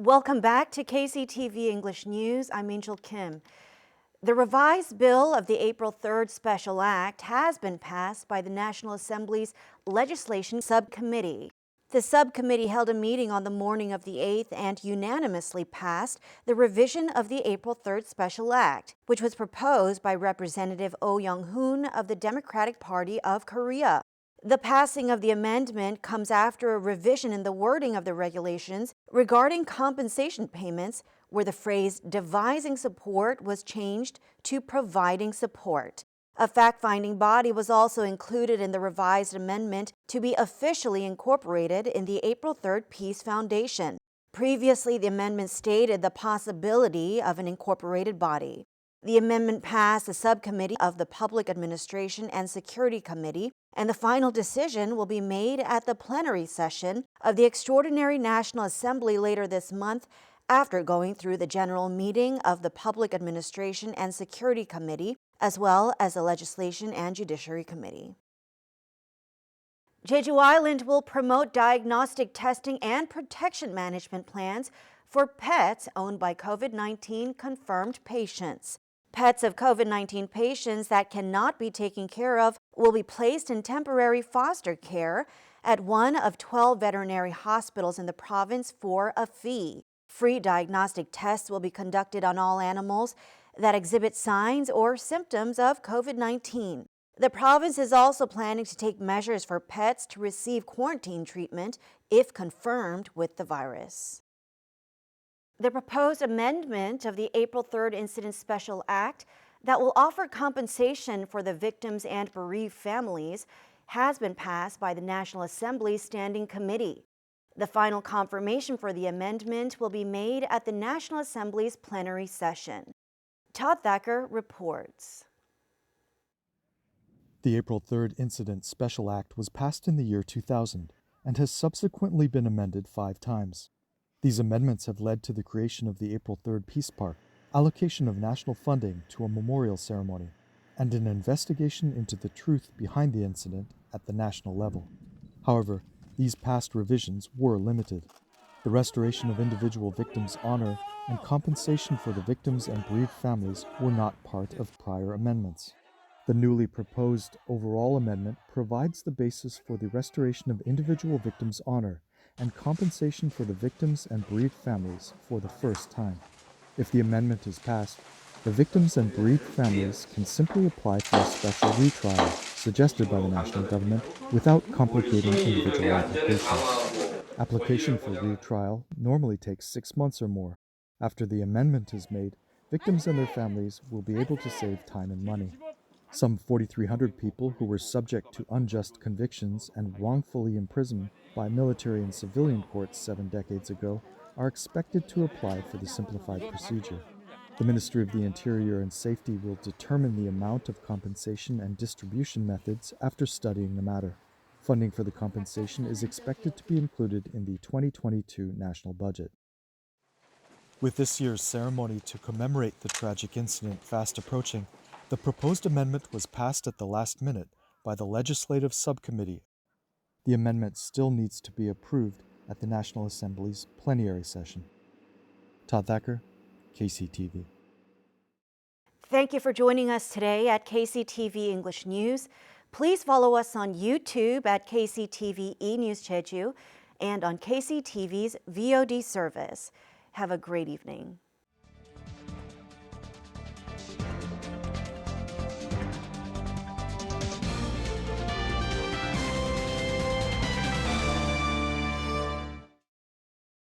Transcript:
Welcome back to KCTV English News. I'm Angel Kim. The revised bill of the April 3rd Special Act has been passed by the National Assembly's Legislation Subcommittee. The subcommittee held a meeting on the morning of the 8th and unanimously passed the revision of the April 3rd Special Act, which was proposed by Representative Oh Young-hoon of the Democratic Party of Korea. The passing of the amendment comes after a revision in the wording of the regulations regarding compensation payments, where the phrase devising support was changed to providing support. A fact-finding body was also included in the revised amendment to be officially incorporated in the April 3rd Peace Foundation. Previously, the amendment stated the possibility of an incorporated body. The amendment passed the subcommittee of the Public Administration and Security Committee, and the final decision will be made at the plenary session of the Extraordinary National Assembly later this month, after going through the general meeting of the Public Administration and Security Committee, as well as the Legislation and Judiciary Committee. Jeju Island will promote diagnostic testing and protection management plans for pets owned by COVID-19 confirmed patients. Pets of COVID-19 patients that cannot be taken care of will be placed in temporary foster care at one of 12 veterinary hospitals in the province for a fee. Free diagnostic tests will be conducted on all animals that exhibit signs or symptoms of COVID-19. The province is also planning to take measures for pets to receive quarantine treatment if confirmed with the virus. The proposed amendment of the April 3rd Incident Special Act that will offer compensation for the victims and bereaved families has been passed by the National Assembly's Standing Committee. The final confirmation for the amendment will be made at the National Assembly's plenary session. Todd Thacker reports. The April 3rd Incident Special Act was passed in the year 2000 and has subsequently been amended 5 times. These amendments have led to the creation of the April 3rd Peace Park, allocation of national funding to a memorial ceremony, and an investigation into the truth behind the incident at the national level. However, these past revisions were limited. The restoration of individual victims' honor and compensation for the victims and bereaved families were not part of prior amendments. The newly proposed overall amendment provides the basis for the restoration of individual victims' honor and compensation for the victims and bereaved families for the first time. If the amendment is passed, the victims and bereaved families can simply apply for a special retrial suggested by the national government without complicating individual applications. Application for retrial normally takes 6 months or more. After the amendment is made, victims and their families will be able to save time and money. Some 4,300 people who were subject to unjust convictions and wrongfully imprisoned by military and civilian courts 7 decades ago are expected to apply for the simplified procedure. The Ministry of the Interior and Safety will determine the amount of compensation and distribution methods after studying the matter. Funding for the compensation is expected to be included in the 2022 national budget. With this year's ceremony to commemorate the tragic incident fast approaching, the proposed amendment was passed at the last minute by the Legislative Subcommittee. The amendment still needs to be approved at the National Assembly's plenary session. Todd Thacker, KCTV. Thank you for joining us today at KCTV English News. Please follow us on YouTube at KCTV E-News Jeju and on KCTV's VOD service. Have a great evening.